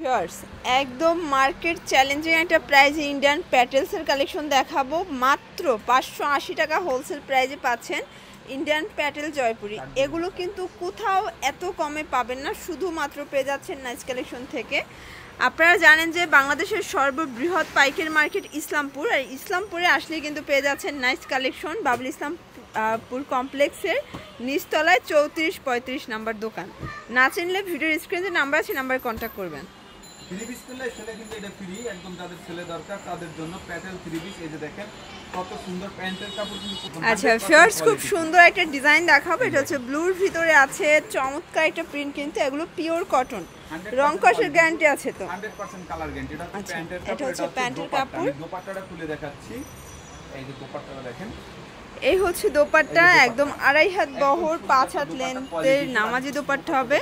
Viewers একদম market challenging একটা প্রাইজে ইন্ডিয়ান প্যাটেলসের কালেকশন দেখাবো। মাত্র 580 টাকা হোলসেল প্রাইজে পাচ্ছেন ইন্ডিয়ান প্যাটেল জয়পুরি। এগুলো কিন্তু কোথাও এত কমে পাবেন না, শুধুমাত্র পেয়ে যাচ্ছেন নাইস কালেকশন থেকে। আপনারা জানেন যে বাংলাদেশের সর্ববৃহৎ পাইকারি মার্কেট ইসলামপুর, আর ইসলামপুরে আসলে কিন্তু পেয়ে যাচ্ছেন নাইস কালেকশন। বাবুল ইসলামপুর কমপ্লেক্সের নিচতলায় 34-35 নাম্বার দোকান। না চিনলে ভিডিওর স্ক্রিনে নাম্বার আছে, নাম্বারে কন্ট্যাক্ট করবেন। থ্রি পিস কিনলে সেটা কিন্তু এটা ফ্রি, একদম যাদের ছেলে দরকার তাদের জন্য প্যাটেল থ্রি পিস। এই যে দেখেন কত সুন্দর প্যান্টের কাপড় কিন্তু। আচ্ছা ফার্স্ট খুব সুন্দর একটা ডিজাইন দেখাবো। এটা হচ্ছে ব্লুর ভিতরে আছে চমৎকার একটা প্রিন্ট, কিন্তু এগুলো পিওর কটন, রং কষের গ্যারান্টি আছে তো 100% কালার গ্যারান্টি। এটা হচ্ছে প্যান্টের কাপড়, এটা হচ্ছে প্যান্টের কাপড়। দোপাট্টাটা খুলে দেখাচ্ছি, এই যে দোপাট্টাটা দেখেন। এই হচ্ছে দোপাট্টা, একদম 2.5 হাত বহর 5 হাত লেন্থের নামাজি দোপাট্টা হবে।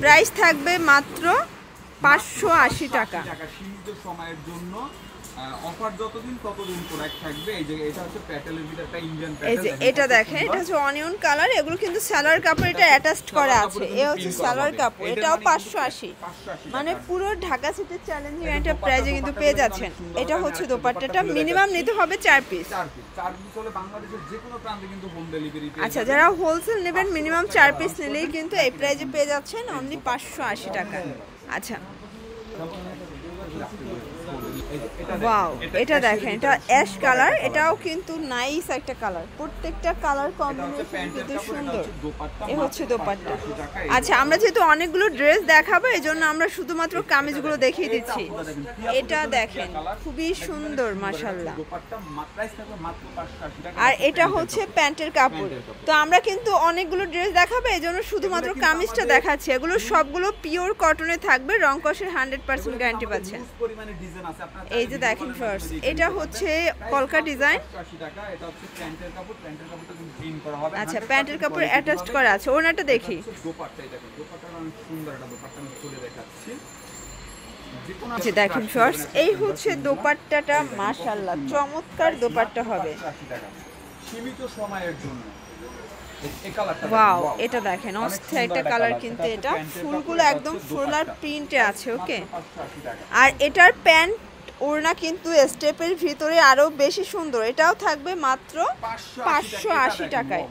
প্রাইস থাকবে মাত্র 580 টাকা। সীমিত সময়ের জন্য অফার, যতদিন ততদিন প্রোডাক্ট থাকবে। এই যে এটা হচ্ছে প্যাটেলের ভিতরে একটা ইন্ডিয়ান প্যাটেল। এই যে এটা দেখেন, এটা হচ্ছে অনিয়ন কালার। এগুলো কিন্তু সালোয়ার কাপড় এটা অ্যাটাচড করা আছে। এই হচ্ছে সালোয়ার কাপড়, এটাও 580। মানে পুরো ঢাকা সিটির চ্যালেঞ্জিং একটা প্রাইজে কিন্তু পেয়ে যাচ্ছেন। এটা হচ্ছে দোপাট্টাটা, মিনিমাম নিতে হবে 4 পিস। 4 পিস হলে বাংলাদেশের যে কোনো প্রান্তে কিন্তু হোম ডেলিভারি। আচ্ছা, যারা হোলসেল নেবেন মিনিমাম 4 পিস নিলেই কিন্তু এই প্রাইজে পেয়ে যাচ্ছেন অনলি 580 টাকা। আচ্ছা ওয়াও, এটা দেখেন, এটা অ্যাশ কালার, এটাও কিন্তু নাইস একটা কালার। প্রত্যেকটা কালার কম্বিনেশন কিন্তু সুন্দর। এই হচ্ছে দোপাট্টা। আচ্ছা, আমরা যেহেতু অনেকগুলো ড্রেস দেখাবো এই জন্য আমরা শুধুমাত্র কামিজগুলো দেখিয়ে দিচ্ছি। এটা দেখেন খুবই সুন্দর মাশাআল্লাহ। আর এটা হচ্ছে প্যান্টের কাপড়। তো আমরা কিন্তু অনেকগুলো ড্রেস দেখাবো এই জন্য শুধুমাত্র কামিজটা দেখাচ্ছি। এগুলো সবগুলো পিওর কটনে থাকবে, রং কষের 100% গ্যারান্টি পাচ্ছেন। এই যে দেখেন ফার্স্ট, এটা হচ্ছে কলকা ডিজাইন। আচ্ছা, প্যান্টের কাপড় অ্যাটাচড করা আছে। ওনাটা দেখি, আচ্ছা দেখেন ফার্স্ট, এই হচ্ছে দোপাট্টাটা। মাশাআল্লাহ চমৎকার দোপাট্টা হবে সীমিত সময়ের জন্য। ওয়াও, এটা দেখেন অস্থির একটা কালার, কিন্তু এটা ফুলগুলো একদম ফ্লোরাল প্রিন্টে আছে। ওকে, আর এটার প্যান্ট ওড়না কিন্তু স্টেপের ভিতরে আরো বেশি সুন্দর। এটাও থাকবে মাত্র 580 টাকায়।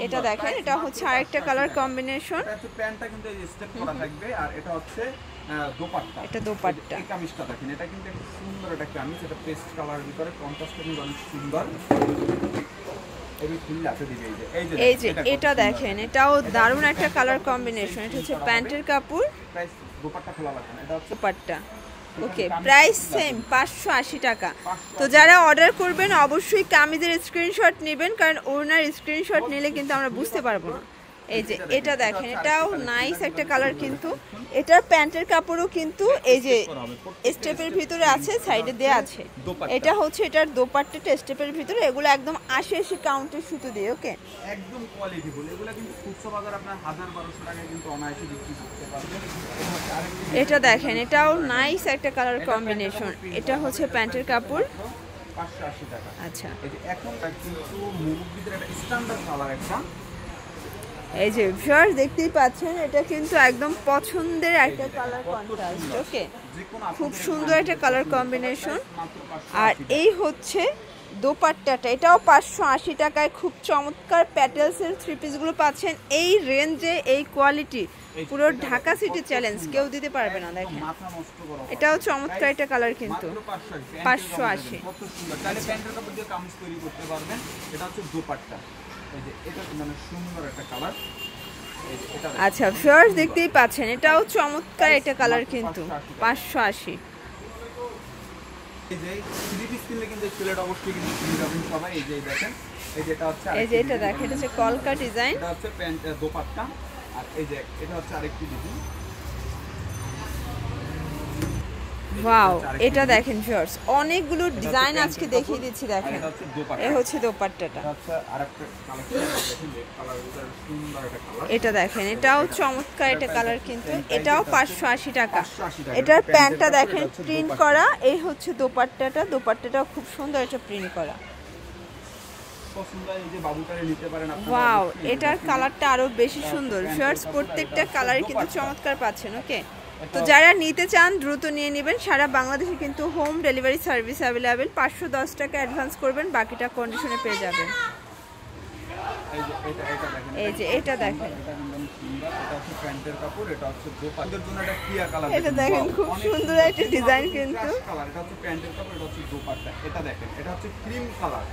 এটা দেখেন, এটা হচ্ছে আরেকটা কালার কম্বিনেশন। প্যান্টটা কিন্তু এই স্টেপ করা থাকবে, আর এটা হচ্ছে দোপাট্টা। এটা দোপাট্টা। এই কামিজটা দেখেন, এটা কিন্তু একটা সুন্দর একটা কামিজ। এটা পেস্ট কালারের ভিতরে, কন্ট্রাস্টটা কিন্তু অনেক সুন্দর। এই যে এটা দেখেন, এটাও দারুণ একটা কালার কম্বিনেশন। এটা হচ্ছে প্যান্টের কাপড়, দোপাট্টা খোলা লাগবে না, এটা হচ্ছে দোপাট্টা। ওকে, প্রাইস সেম 580 টাকা। তো যারা অর্ডার করবেন অবশ্যই কামিজের স্ক্রিনশট নেবেন, কারণ ওনার স্ক্রিনশট নিলে কিন্তু আমরা বুঝতে পারবো না। এই যে এটা দেখেন, এটাও নাইস একটা কালার, কিন্তু এটার প্যান্টের কাপড়ও কিন্তু এই যে স্টেপের ভিতরে আছে, সাইডে দেয়া আছে। এটা হচ্ছে এটার দোপাট্টাটা স্টেপের ভিতরে। এগুলো একদম 80 কাউন্টের সুতো দিয়ে। ওকে, একদম কোয়ালিটিফুল। এগুলো কিন্তু খুচরা বাজার আপনার 1000-1200 টাকায় কিন্তু অনায়াসে বিক্রি করতে পারবেন। এটা দেখেন, এটাও নাইস একটা কালার কম্বিনেশন। এটা হচ্ছে প্যান্টের কাপড়, 580 টাকা। আচ্ছা, এখন কিন্তু মুভির ভিতরে একটা স্ট্যান্ডার্ড কালার একটা। এই যে ভিউয়ার্স দেখতেই পাচ্ছেন, এটা কিন্তু একদম পছন্দের একটা কালার কন্ট্রাস্ট। ওকে, খুব সুন্দর একটা কালার কম্বিনেশন। আর এই হচ্ছে দোপাট্টাটা, এটাও 580 টাকায়। খুব চমৎকার প্যাটেলসের থ্রি পিসগুলো পাচ্ছেন এই রেঞ্জে, এই কোয়ালিটি। পুরো ঢাকা সিটি চ্যালেঞ্জ, কেউ দিতে পারবে না। দেখেন, এটাও চমৎকার একটা কালার, কিন্তু 580। আচ্ছা ভিউয়ার্স দেখতেই পাচ্ছেন, এটাও চমৎকার একটা কালার, কিন্তু 580। এই যে থ্রি পিস কিনলে কিন্তু সিলেট অবশ্যই কিন্তু ফ্রি পাবেন সবাই। এই যে দেখেন, এই যে এটা হচ্ছে, এই যে এটা দেখেন, এটা হচ্ছে কলকা ডিজাইন। এটা হচ্ছে প্যান্ট দোপাট্টা, আর এই যে এটা হচ্ছে আরেকটি ডিজাইন। ওয়াও, এটা দেখেন ভিউয়ার্স, অনেকগুলো ডিজাইন আজকে দেখিয়ে দিচ্ছি। দেখেন, এই হচ্ছে দোপাট্টাটা। এটা দেখেন, এটাও চমৎকার একটা কালার, কিন্তু এটাও 580 টাকা। এটার প্যান্টটা দেখেন প্রিন্ট করা। এই হচ্ছে দোপাট্টাটা, দোপাট্টাটাও খুব সুন্দর একটা প্রিন্ট করা। ওয়াও, এটার কালারটা আরো বেশি সুন্দর। শর্টস প্রত্যেকটা কালারই কিন্তু চমৎকার পাচ্ছেন। ওকে, তো যারা নিতে চান দ্রুত নিয়ে নেবেন। সারা বাংলাদেশে কিন্তু হোম ডেলিভারি সার্ভিস অ্যাভেলেবেল। 510 টাকা অ্যাডভান্স করবেন, বাকিটা কন্ডিশনে পেয়ে যাবেন। এই যে এটা দেখেন, এটা দেখেন খুব সুন্দর একটা ডিজাইন কিন্তু। এটা হচ্ছে প্যান্টের কাপড়, এটা হচ্ছে দোপাট্টা। এটা দেখেন, এটা হচ্ছে ক্রিম কালার।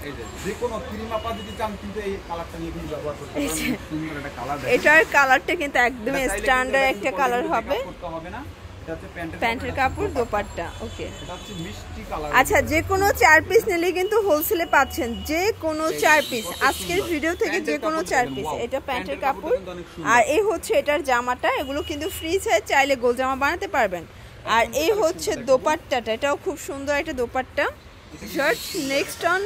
এই যে কোনো ক্রিম আপা যদি চান কিন্তু এই কালারটা নিয়ে কিন্তু ব্যবহার করতে পারেন। সুন্দর একটা কালার দেখেন, এটার কালারটা কিন্তু একদমই স্ট্যান্ডার্ড একটা কালার হবে। করতে হবে না, এটা হচ্ছে প্যান্টের কাপড়, দোপাট্টা। ওকে, এটা হচ্ছে মিষ্টি কালার। আচ্ছা, যে কোনো 4 পিস নিলে কিন্তু হোলসেলে পাচ্ছেন, যে কোনো 4 পিস। আজকের ভিডিও থেকে যে কোনো 4 পিস। এটা প্যান্টের কাপড়, আর এই হচ্ছে এটার জামাটা। এগুলো কিন্তু ফ্রি সাইজ, চাইলে গোল জামা বানাতে পারবেন। আর এই হচ্ছে দোপাট্টাটা, এটাও খুব সুন্দর একটা dupatta. Shirt next on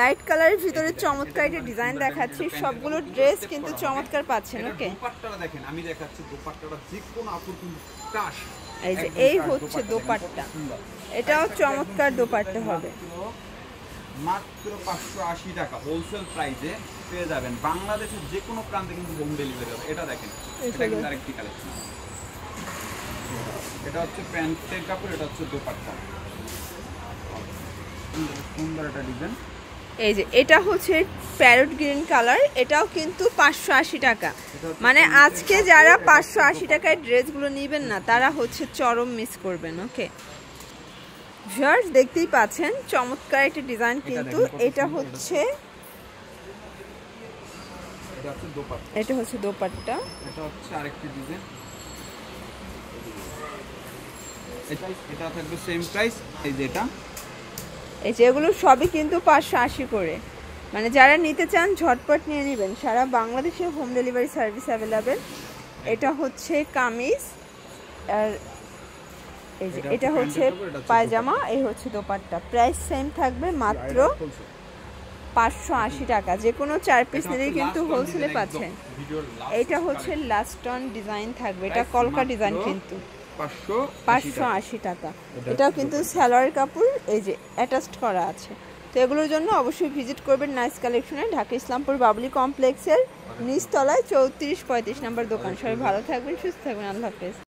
light কালারের ভিতরে চমৎকার একটা ডিজাইন দেখাচ্ছি। সবগুলো ড্রেস কিন্তু চমৎকার পাচ্ছেন। ওকে, দোপাট্টাটা দেখেন, আমি দেখাচ্ছি দোপাট্টাটা যে কোনো আপুর কিন্তু টাশ। এই যে এই হচ্ছে দোপাট্টা, এটাও চমৎকার দোপাট্টা হবে। মাত্র 580 টাকা হোলসেল প্রাইসে পেয়ে যাবেন। বাংলাদেশের যে কোনো প্রান্তে কিন্তু হোম ডেলিভারি হবে। এটা দেখেন, এটা কিন্তু আরেকটি কালেকশন। এটা হচ্ছে প্যান্টের কাপড়, এটা হচ্ছে দোপাট্টা। সুন্দর একটা ডিজাইন। এই যে এটা হচ্ছে প্যারট গ্রিন কালার, এটাও কিন্তু 580 টাকা। মানে আজকে যারা 580 টাকায় ড্রেসগুলো নেবেন না, তারা হচ্ছে চরম মিস করবেন। ওকে ভিউয়ার্স, দেখতেই পাচ্ছেন চমৎকার একটা ডিজাইন কিন্তু। এটা হচ্ছে দোপাট্টা, এটা হচ্ছে দোপাট্টা। এটা হচ্ছে আরেকটি ডিজাইন। এটা থাকবে সেম প্রাইস। এই যে এটা, এই যে এগুলো সবই কিন্তু 580 করে। মানে যারা নিতে চান ঝটপট নিয়ে নেবেন। সারা বাংলাদেশে হোম ডেলিভারি সার্ভিস অ্যাভেলেবেল। এটা হচ্ছে কামিজ, আর এই যে এটা হচ্ছে পায়জামা, এই হচ্ছে দোপাট্টা। প্রাইস সেম থাকবে, মাত্র 580 টাকা। যে কোনো 4 পিস নিলেই কিন্তু হোলসেলে পাচ্ছেন। এটা হচ্ছে লাস্ট অন ডিজাইন থাকবে, এটা কলকা ডিজাইন কিন্তু 580 টাকা। এটাও কিন্তু সালোয়ার কাপড়, এই যে অ্যাটাচড করা আছে। তো এগুলোর জন্য অবশ্যই ভিজিট করবেন নাইস কালেকশনে, ঢাকা ইসলামপুর বাবলি কমপ্লেক্সের নিচতলায় 34-35 নম্বর দোকান। সবাই ভালো থাকবেন, সুস্থ থাকবেন, আল্লাহ হাফেজ।